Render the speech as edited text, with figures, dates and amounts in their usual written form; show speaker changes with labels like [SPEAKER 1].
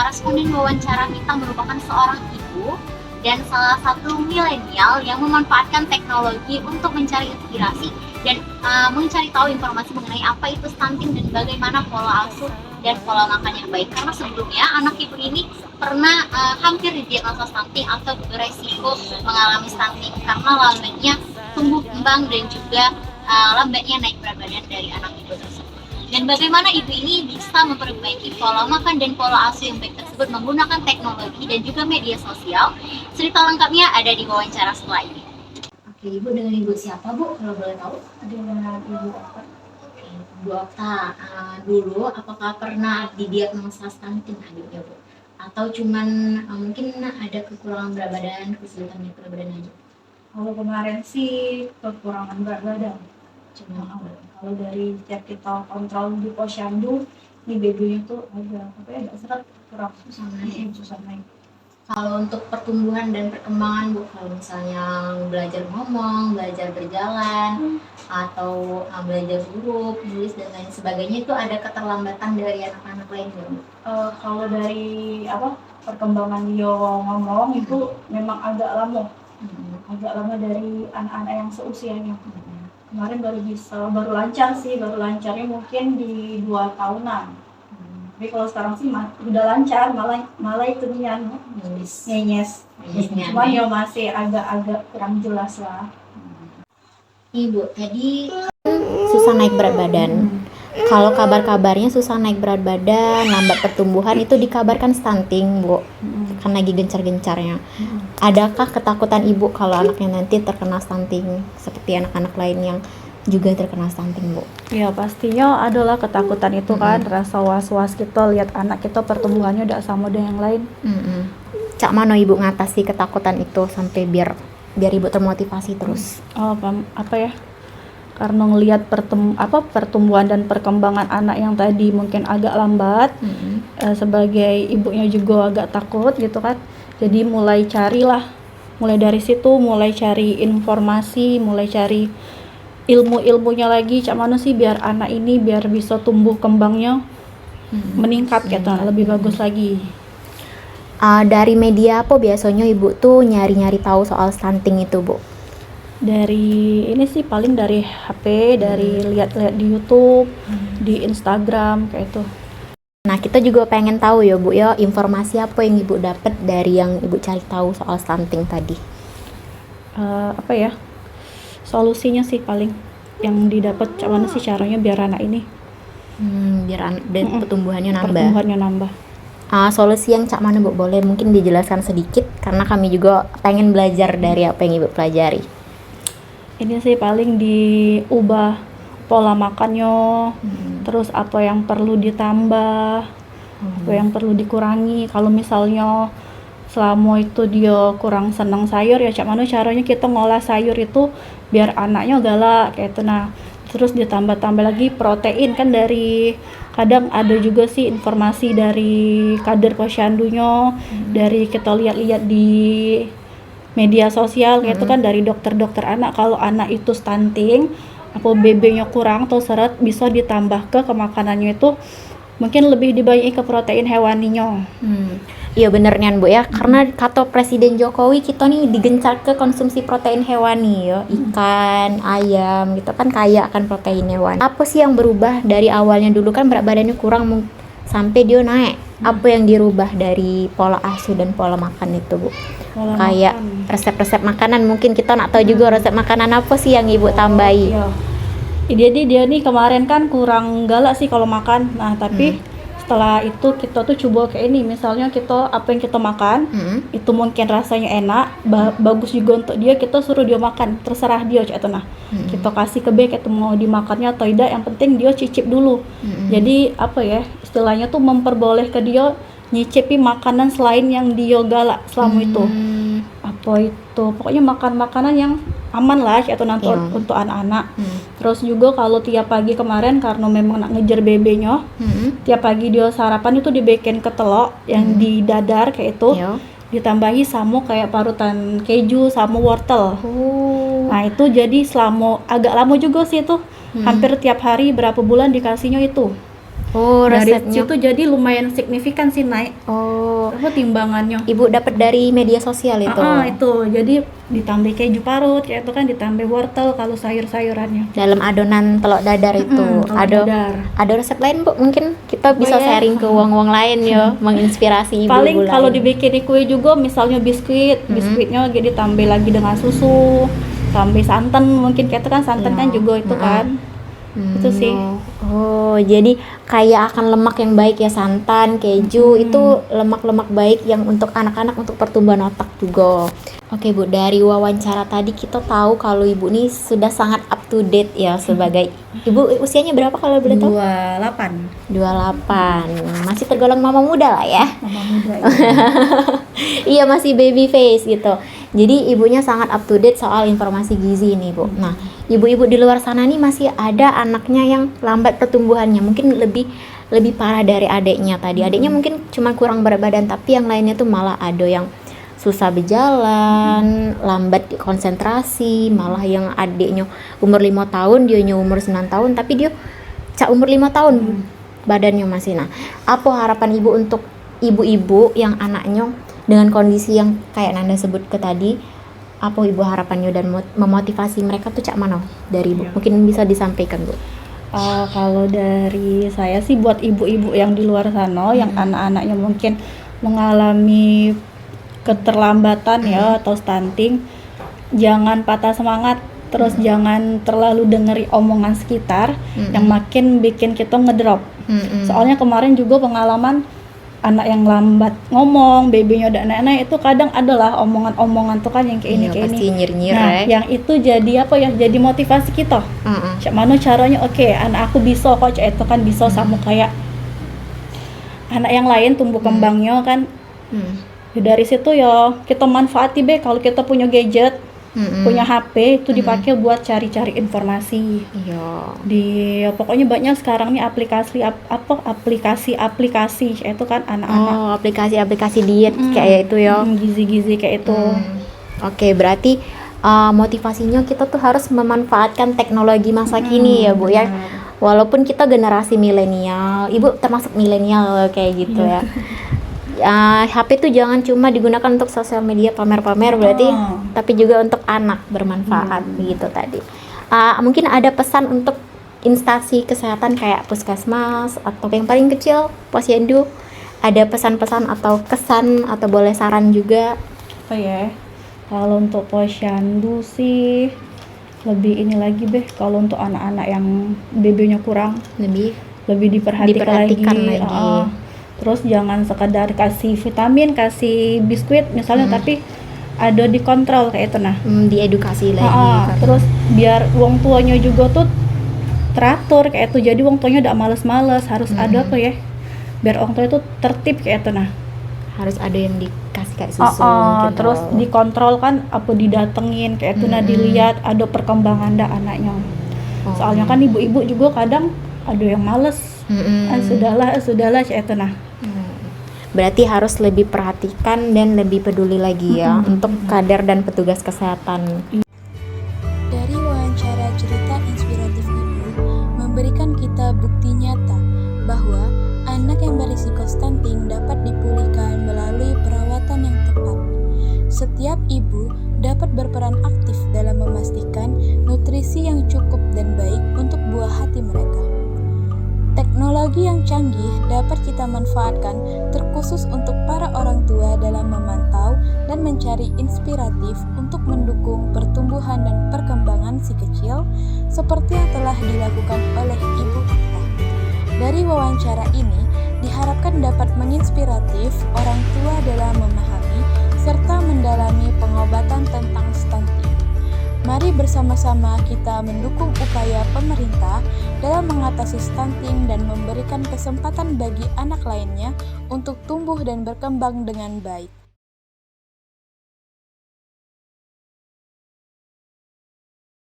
[SPEAKER 1] responden wawancara kita merupakan seorang ibu dan salah satu milenial yang memanfaatkan teknologi untuk mencari inspirasi dan mencari tahu informasi mengenai apa itu stunting dan bagaimana pola asuh dan pola makan yang baik. Karena sebelumnya anak ibu ini pernah hampir didiagnosa stunting atau beresiko mengalami stunting karena lambatnya tumbuh kembang dan juga lambatnya naik berat badan dari anak ibu tersebut. Dan bagaimana ibu ini bisa memperbaiki pola makan dan pola asuh yang baik tersebut menggunakan teknologi dan juga media sosial. Cerita lengkapnya ada di wawancara setelah ini. Oke, ibu dengan ibu siapa bu kalau boleh tahu?
[SPEAKER 2] Dengan Ibu Okta.
[SPEAKER 1] Bu Okta, dulu apakah pernah didiagnosa stunting adiknya bu? Atau cuman mungkin ada kekurangan berat badan, kesulitan naik berat badan aja?
[SPEAKER 2] Kalau kemarin sih kekurangan berat badan. Kalau dari setiap kita kontrol di posyandu, di babynya tuh agak seret, kurang susah naik.
[SPEAKER 1] Kalau untuk pertumbuhan dan perkembangan bu, kalau misalnya belajar ngomong, belajar berjalan, atau belajar huruf, tulis dan lain sebagainya itu ada keterlambatan dari anak-anak lain bu?
[SPEAKER 2] Kalau dari perkembangan dia ngomong itu memang agak lama dari anak-anak yang seusianya. Kemarin baru lancarnya mungkin di 2 tahunan. Tapi kalau sekarang sih udah lancar, malah itu nyenyes. Cuma ya masih agak kurang jelas lah.
[SPEAKER 1] Ibu tadi susah naik berat badan. Kalau kabar-kabarnya susah naik berat badan, lambat pertumbuhan itu dikabarkan stunting bu, kan lagi gencar-gencarnya. Adakah ketakutan ibu kalau anaknya nanti terkena stunting seperti anak-anak lain yang juga terkena stunting bu?
[SPEAKER 2] Ya pastinya adalah ketakutan itu kan, rasa was-was kita lihat anak kita pertumbuhannya udah sama dengan yang lain.
[SPEAKER 1] Cak mano ibu ngatasi ketakutan itu sampai biar ibu termotivasi terus?
[SPEAKER 2] Karena ngelihat pertumbuhan dan perkembangan anak yang tadi mungkin agak lambat, sebagai ibunya juga agak takut gitu kan. Jadi mulai dari situ mulai cari informasi, mulai cari ilmunya lagi, cak mana sih biar anak ini biar bisa tumbuh kembangnya meningkat gitu, lebih bagus lagi.
[SPEAKER 1] Dari media apa biasanya ibu tuh nyari-nyari tahu soal stunting itu bu?
[SPEAKER 2] Dari ini sih paling dari HP, dari lihat-lihat di YouTube, di Instagram kayak itu.
[SPEAKER 1] Nah kita juga pengen tahu ya bu ya, informasi apa yang ibu dapat dari yang ibu cari tahu soal stunting tadi?
[SPEAKER 2] Solusinya sih paling yang didapat mana sih caranya biar anak ini
[SPEAKER 1] pertumbuhannya nambah. Solusi yang cak mana bu, boleh mungkin dijelaskan sedikit karena kami juga pengen belajar dari apa yang ibu pelajari.
[SPEAKER 2] Ini sih paling diubah pola makannya, terus apa yang perlu ditambah, apa yang perlu dikurangi. Kalau misalnya selama itu dia kurang senang sayur ya cak mana caranya kita ngolah sayur itu biar anaknya galak kayak itu. Nah terus ditambah lagi protein kan, dari kadang ada juga sih informasi dari kader posyandunya, dari kita lihat-lihat di media sosial kayak itu kan, dari dokter-dokter anak kalau anak itu stunting apa BB-nya kurang atau seret bisa ditambah ke makanannya itu mungkin lebih dibanyakin ke protein hewaninya.
[SPEAKER 1] Iya bener nian bu ya, karena kata Presiden Jokowi kita nih digencar ke konsumsi protein hewani ya, ikan, ayam gitu kan kaya akan protein hewani. Apa sih yang berubah dari awalnya dulu kan berat badannya kurang sampai dia naik? Apa yang dirubah dari pola asuh dan pola makan itu bu? Kayak resep-resep makanan mungkin kita nak tahu juga resep makanan apa sih yang ibu tambahi?
[SPEAKER 2] Jadi dia nih kemarin kan kurang galak sih kalau makan. Nah tapi setelah itu kita tuh coba kayak ini, misalnya apa yang kita makan itu mungkin rasanya enak, bagus juga untuk dia, kita suruh dia makan, terserah dia cak itu. Nah kita kasih ke bek itu mau dimakannya atau tidak, yang penting dia cicip dulu. Jadi istilahnya tuh memperboleh ke dia nyicipi makanan selain yang dia galak selama itu. Pokoknya makan makanan yang aman lah atau nanti untuk anak-anak. Terus juga kalau tiap pagi kemarin karena memang nak ngejar BB-nya, tiap pagi dia sarapan itu dibikin ketelok yang di dadar kayak itu, ditambahi sama kayak parutan keju sama wortel. Nah itu jadi selama agak lama juga sih itu, hampir tiap hari berapa bulan dikasihnya itu.
[SPEAKER 3] Oh,
[SPEAKER 2] Dari
[SPEAKER 3] resepnya.
[SPEAKER 2] situ jadi lumayan signifikan sih naik
[SPEAKER 3] Oh,
[SPEAKER 2] apa timbangannya.
[SPEAKER 3] ibu dapat dari media sosial itu.
[SPEAKER 2] Itu jadi ditambah keju parut kayak itu kan, ditambah wortel kalau sayur-sayurannya.
[SPEAKER 3] Dalam adonan telur dadar itu.
[SPEAKER 2] Telur
[SPEAKER 3] Ada
[SPEAKER 2] dadar.
[SPEAKER 3] ada resep lain, Bu? Mungkin kita bisa
[SPEAKER 2] Boleh.
[SPEAKER 3] sharing ke wong-wong lain ya, menginspirasi ibu-ibu
[SPEAKER 2] Paling
[SPEAKER 3] lain.
[SPEAKER 2] kalau dibikin kue juga misalnya biskuitnya jadi ditambah lagi dengan susu, tambah santan, mungkin kayak itu kan santan kan juga itu kan. Itu sih.
[SPEAKER 3] Oh, jadi kayak akan lemak yang baik ya, santan, keju itu lemak-lemak baik yang untuk anak-anak, untuk pertumbuhan otak juga. Oke Bu, dari wawancara tadi kita tahu kalau ibu ini sudah sangat up to date ya sebagai ibu. Usianya berapa kalau boleh tahu?
[SPEAKER 2] 28.
[SPEAKER 3] 28. Masih tergolong mama muda lah ya.
[SPEAKER 2] Mama muda.
[SPEAKER 3] Iya, masih baby face gitu. Jadi ibunya sangat up to date soal informasi gizi ini, Bu. Nah, ibu-ibu di luar sana nih masih ada anaknya yang lambat pertumbuhannya, mungkin lebih parah dari adiknya tadi. Adiknya mungkin cuma kurang berat badan, tapi yang lainnya tuh malah ada yang susah berjalan, lambat konsentrasi, malah yang adiknya umur 5 tahun, dia umur 9 tahun, tapi dia cak umur 5 tahun badannya masih. Nah, apa harapan ibu untuk ibu-ibu yang anaknya dengan kondisi yang kayak Nanda sebut ke tadi? Apa ibu harapannya dan memotivasi mereka tuh cak mana dari ibu? Mungkin bisa disampaikan, Bu.
[SPEAKER 2] Kalau dari saya sih buat ibu-ibu yang di luar sana yang anak-anaknya mungkin mengalami keterlambatan ya atau stunting, jangan patah semangat, terus jangan terlalu dengeri omongan sekitar yang makin bikin kita ngedrop. Soalnya kemarin juga pengalaman anak yang lambat ngomong, babynya udah nenek itu kadang adalah omongan-omongan tuh kan yang kayak ini kayak
[SPEAKER 3] pasti
[SPEAKER 2] ini.
[SPEAKER 3] nyir-nyir
[SPEAKER 2] Nah,
[SPEAKER 3] ya.
[SPEAKER 2] yang itu jadi apa ya? Jadi motivasi kita. Cak mana caranya? Oke, anak aku bisa kok, cak itu kan bisa sama kayak anak yang lain tumbuh kembangnya kan. Ya, dari situ ya kita manfaati be kalau kita punya gadget, punya HP itu dipakai buat cari-cari informasi.
[SPEAKER 3] Iya.
[SPEAKER 2] Pokoknya banyak sekarang nih aplikasi itu kan anak-anak.
[SPEAKER 3] Oh, aplikasi-aplikasi diet kayak itu ya.
[SPEAKER 2] Gizi-gizi kayak itu.
[SPEAKER 3] Oke, berarti motivasinya kita tuh harus memanfaatkan teknologi masa kini ya, Bu ya. Walaupun kita generasi milenial, Ibu termasuk milenial kayak gitu ya. HP tuh jangan cuma digunakan untuk sosial media pamer-pamer berarti, tapi juga untuk anak bermanfaat begitu tadi. Mungkin ada pesan untuk instansi kesehatan kayak puskesmas atau yang paling kecil posyandu, ada pesan-pesan atau kesan atau boleh saran juga?
[SPEAKER 2] Apa ya? Kalau untuk posyandu sih lebih ini lagi kalau untuk anak-anak yang BB-nya kurang
[SPEAKER 3] Lebih
[SPEAKER 2] diperhatikan lagi.
[SPEAKER 3] lagi.
[SPEAKER 2] Terus jangan sekadar kasih vitamin, kasih biskuit misalnya, tapi ada dikontrol kayak itu nah.
[SPEAKER 3] Diedukasi lagi.
[SPEAKER 2] Terus biar wong tuanya juga tuh teratur kayak itu. Jadi wong tuanya udah males-males, harus ada apa ya? Biar wong tua itu tertib kayak itu nah.
[SPEAKER 3] Harus ada yang dikasih kayak susu gitu.
[SPEAKER 2] Terus dikontrol kan, apa didatengin kayak itu nah, dilihat ada perkembangan anaknya. Soalnya kan ibu-ibu juga kadang ada yang males. Sudahlah kayak itu nah.
[SPEAKER 3] Berarti harus lebih perhatikan dan lebih peduli lagi ya untuk kader dan petugas kesehatan.
[SPEAKER 4] Dari wawancara cerita inspiratif ini memberikan kita bukti nyata bahwa anak yang berisiko stunting dapat dipulihkan melalui perawatan yang tepat. Setiap ibu dapat berperan aktif dalam memastikan nutrisi yang cukup dan baik untuk buah hati mereka. Teknologi yang canggih dapat kita manfaatkan terkhusus untuk para orang tua dalam memantau dan mencari inspiratif untuk mendukung pertumbuhan dan perkembangan si kecil seperti yang telah dilakukan oleh ibu kita. Dari wawancara ini diharapkan dapat menginspiratif orang tua dalam memahami serta mendalami pengobatan tentang stunting. Mari bersama-sama kita mendukung upaya pemerintah dalam mengatasi stunting dan memberikan kesempatan bagi anak lainnya untuk tumbuh dan berkembang dengan baik.